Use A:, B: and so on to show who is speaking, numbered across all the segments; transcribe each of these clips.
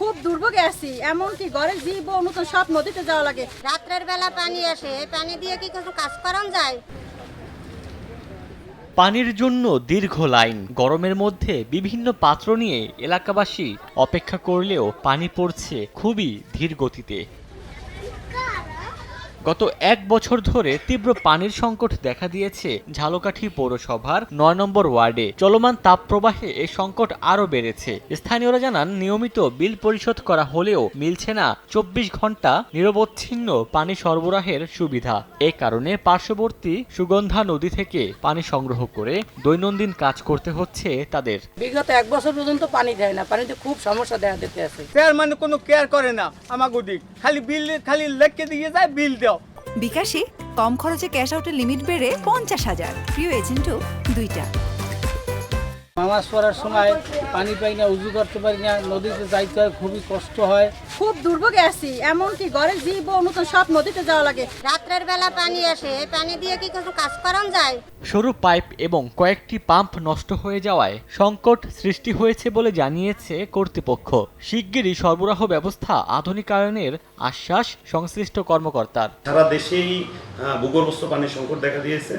A: খুব দুর্ভোগে আছি, এমনকি ঘরের জীব ও নতুন সব নদীতে যাওয়া লাগে।
B: রাত্রের বেলা পানি আসে, এই পানি দিয়ে কি কিছু কাজ করা যায়?
C: পানির জন্য দীর্ঘ লাইন, গরমের মধ্যে বিভিন্ন পাত্র নিয়ে এলাকাবাসী অপেক্ষা করলেও পানি পড়ছে খুবই ধীর গতিতে। গত ১ বছর ধরে তীব্র পানির সংকট দেখা দিয়েছে ঝালকাঠি পৌরসভার ৯ নম্বর ওয়ার্ডে। চলমান তাপপ্রবাহে এই সংকট আরও বেড়েছে। স্থানীয়রা জানান, নিয়মিত বিল পরিশোধ করা হলেও মিলছে না ২৪ ঘন্টা নিরবচ্ছিন্ন পানি সরবরাহের সুবিধা। এ কারণে পার্শ্ববর্তী সুগন্ধা নদী থেকে পানি সংগ্রহ করে দৈনন্দিন কাজ করতে হচ্ছে তাদের।
D: বিগত ১ বছর পর্যন্ত পানি দেয় না, পানিতে খুব সমস্যা দেখা দিতে আছে।
E: চেয়ারম্যান কোনো কেয়ার করে না আমাকে দিক, খালি লেখকে দিয়ে যায় বিল দাও।
F: বিকাশে কম খরচে ক্যাশ আউটের লিমিট বেড়ে ৫০,০০০, প্রিয় এজেন্টও ২টা।
D: নামাজ পড়ার সময় পানি পাই না, উজু করতে পারি না, নদীতে যাইতে হয়, খুবই কষ্ট হয়।
A: খুব দুর্ভোগে আছি, এমনকি ঘরের জীব ও নতুন সব নদীতে যাওয়া লাগে।
B: রাত্রের বেলা পানি আসে, এই পানি দিয়ে কি কিছু কাজ করা যায়?
C: সরু পাইপ এবং কয়েকটি পাম্প নষ্ট হয়ে যাওয়ায় সংকট সৃষ্টি হয়েছে বলে জানিয়েছে কর্তৃপক্ষ। শিগগিরই সরবরাহ ব্যবস্থা আধুনিকায়নের আশ্বাস সংশ্লিষ্ট কর্মকর্তার।
G: সারা দেশেই ভূগর্ভস্থ পানির সংকট দেখা দিয়েছে।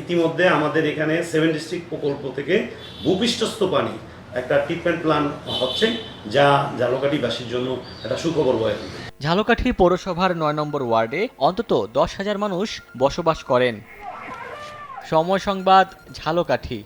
G: ইতিমধ্যে আমাদের এখানে 7 ডিস্ট্রিক্ট প্রকল্প থেকে ভূপৃষ্ঠস্থ পানি একটা ট্রিটমেন্ট প্ল্যান হচ্ছে, যা ঝালকাঠিবাসীর জন্য একটা সুখবর বয়ে আনবে।
C: ঝালকাঠি পৌরসভার ৯ নম্বর ওয়ার্ডে অন্তত ১০,০০০ মানুষ বসবাস করেন। সময় সংবাদ, ঝালকাঠি।